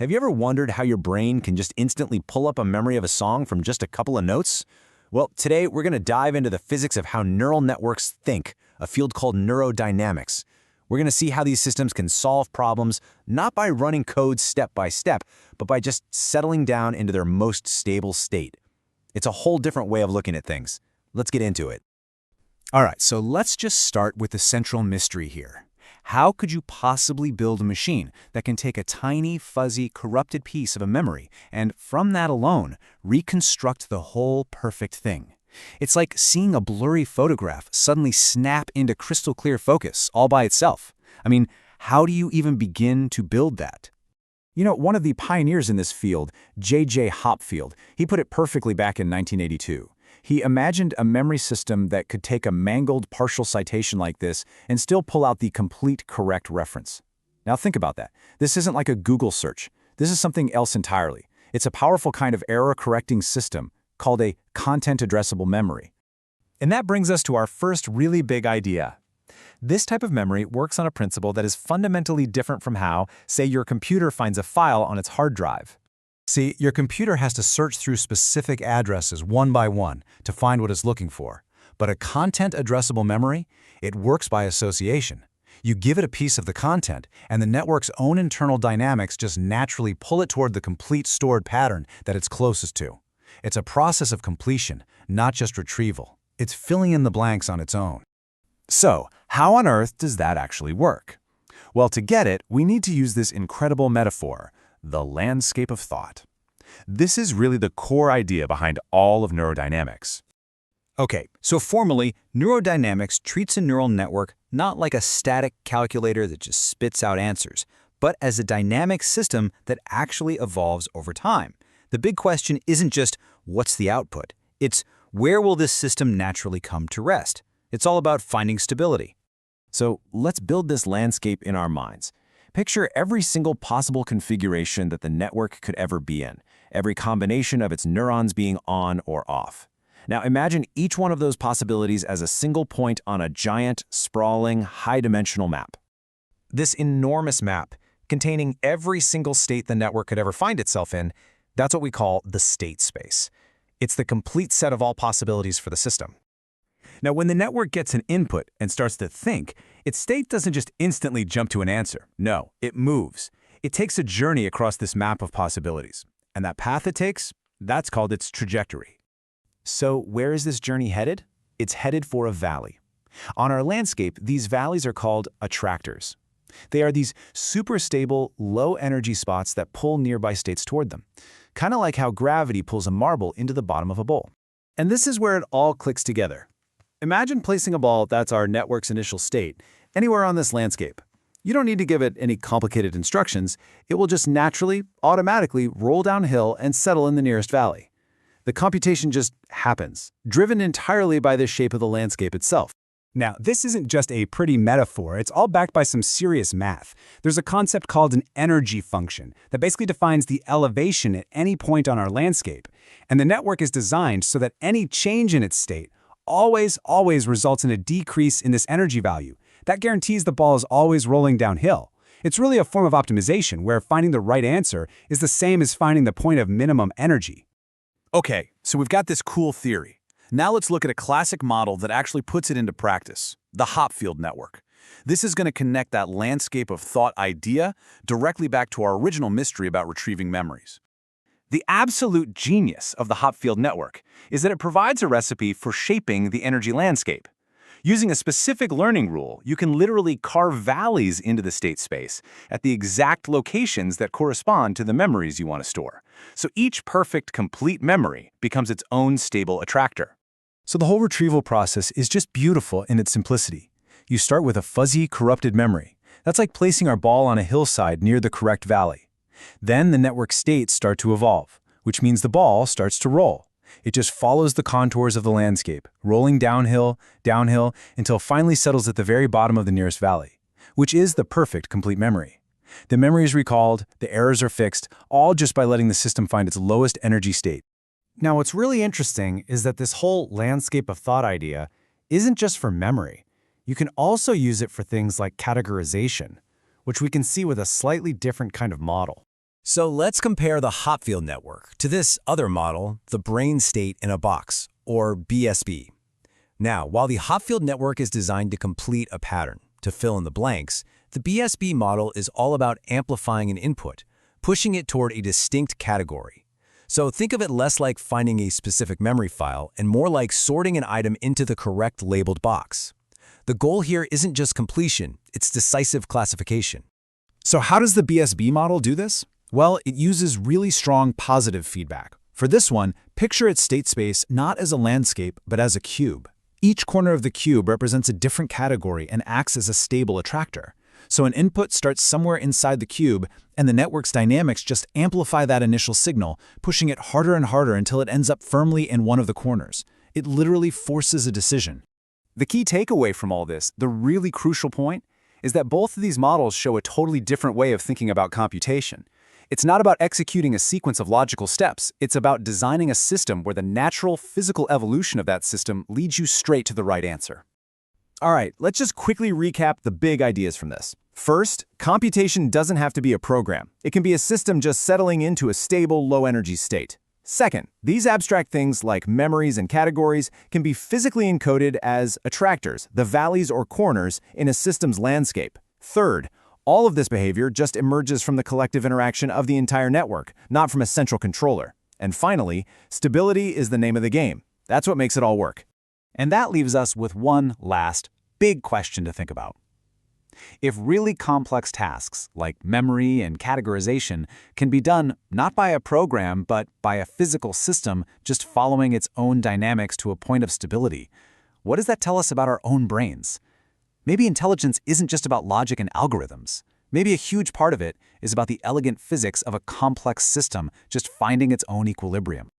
Have you ever wondered how your brain can just instantly pull up a memory of a song from just a couple of notes? Well, today we're going to dive into the physics of how neural networks think, a field called neurodynamics. We're going to see how these systems can solve problems not by running code step by step, but by just settling down into their most stable state. It's a whole different way of looking at things. Let's get into it. All right, so let's just start with the central mystery here. How could you possibly build a machine that can take a tiny, fuzzy, corrupted piece of a memory and, from that alone, reconstruct the whole perfect thing? It's like seeing a blurry photograph suddenly snap into crystal clear focus all by itself. I mean, how do you even begin to build that? You know, one of the pioneers in this field, J.J. Hopfield, he put it perfectly back in 1982. He imagined a memory system that could take a mangled partial citation like this and still pull out the complete correct reference. Now think about that. This isn't like a Google search. This is something else entirely. It's a powerful kind of error-correcting system called a content-addressable memory. And that brings us to our first really big idea. This type of memory works on a principle that is fundamentally different from how, say, your computer finds a file on its hard drive. See, your computer has to search through specific addresses one by one to find what it's looking for. But a content-addressable memory, it works by association. You give it a piece of the content, and the network's own internal dynamics just naturally pull it toward the complete stored pattern that it's closest to. It's a process of completion, not just retrieval. It's filling in the blanks on its own. So, how on earth does that actually work? Well, to get it, we need to use this incredible metaphor, the landscape of thought. This is really the core idea behind all of neurodynamics. Okay, so formally, neurodynamics treats a neural network not like a static calculator that just spits out answers, but as a dynamic system that actually evolves over time. The big question isn't just, what's the output? It's, where will this system naturally come to rest? It's all about finding stability. So let's build this landscape in our minds. Picture every single possible configuration that the network could ever be in, every combination of its neurons being on or off. Now imagine each one of those possibilities as a single point on a giant, sprawling, high-dimensional map. This enormous map, containing every single state the network could ever find itself in, that's what we call the state space. It's the complete set of all possibilities for the system. Now, when the network gets an input and starts to think, its state doesn't just instantly jump to an answer. No, it moves. It takes a journey across this map of possibilities. And that path it takes, that's called its trajectory. So where is this journey headed? It's headed for a valley. On our landscape, these valleys are called attractors. They are these super stable, low-energy spots that pull nearby states toward them, kind of like how gravity pulls a marble into the bottom of a bowl. And this is where it all clicks together. Imagine placing a ball that's our network's initial state anywhere on this landscape. You don't need to give it any complicated instructions. It will just naturally, automatically roll downhill and settle in the nearest valley. The computation just happens, driven entirely by the shape of the landscape itself. Now, this isn't just a pretty metaphor. It's all backed by some serious math. There's a concept called an energy function that basically defines the elevation at any point on our landscape. And the network is designed so that any change in its state always results in a decrease in this energy value. That guarantees the ball is always rolling downhill. It's really a form of optimization where finding the right answer is the same as finding the point of minimum energy. Okay, so we've got this cool theory. Now let's look at a classic model that actually puts it into practice, the Hopfield network. This is going to connect that landscape of thought idea directly back to our original mystery about retrieving memories. The absolute genius of the Hopfield network is that it provides a recipe for shaping the energy landscape. Using a specific learning rule, you can literally carve valleys into the state space at the exact locations that correspond to the memories you want to store. So each perfect, complete memory becomes its own stable attractor. So the whole retrieval process is just beautiful in its simplicity. You start with a fuzzy, corrupted memory. That's like placing our ball on a hillside near the correct valley. Then the network states start to evolve, which means the ball starts to roll. It just follows the contours of the landscape, rolling downhill, until it finally settles at the very bottom of the nearest valley, which is the perfect complete memory. The memory is recalled, the errors are fixed, all just by letting the system find its lowest energy state. Now, what's really interesting is that this whole landscape of thought idea isn't just for memory. You can also use it for things like categorization, which we can see with a slightly different kind of model. So let's compare the Hopfield network to this other model, the brain state in a box, or BSB. Now, while the Hopfield network is designed to complete a pattern, to fill in the blanks, the BSB model is all about amplifying an input, pushing it toward a distinct category. So think of it less like finding a specific memory file and more like sorting an item into the correct labeled box. The goal here isn't just completion, it's decisive classification. So how does the BSB model do this? Well, it uses really strong positive feedback. For this one, picture its state space not as a landscape, but as a cube. Each corner of the cube represents a different category and acts as a stable attractor. So an input starts somewhere inside the cube, and the network's dynamics just amplify that initial signal, pushing it harder and harder until it ends up firmly in one of the corners. It literally forces a decision. The key takeaway from all this, the really crucial point, is that both of these models show a totally different way of thinking about computation. It's not about executing a sequence of logical steps. It's about designing a system where the natural physical evolution of that system leads you straight to the right answer. All right, let's just quickly recap the big ideas from this. First, computation doesn't have to be a program. It can be a system just settling into a stable, low-energy state. Second, these abstract things like memories and categories can be physically encoded as attractors, the valleys or corners in a system's landscape. Third, all of this behavior just emerges from the collective interaction of the entire network, not from a central controller. And finally, stability is the name of the game. That's what makes it all work. And that leaves us with one last big question to think about. If really complex tasks like memory and categorization can be done not by a program but by a physical system just following its own dynamics to a point of stability, what does that tell us about our own brains? Maybe intelligence isn't just about logic and algorithms. Maybe a huge part of it is about the elegant physics of a complex system just finding its own equilibrium.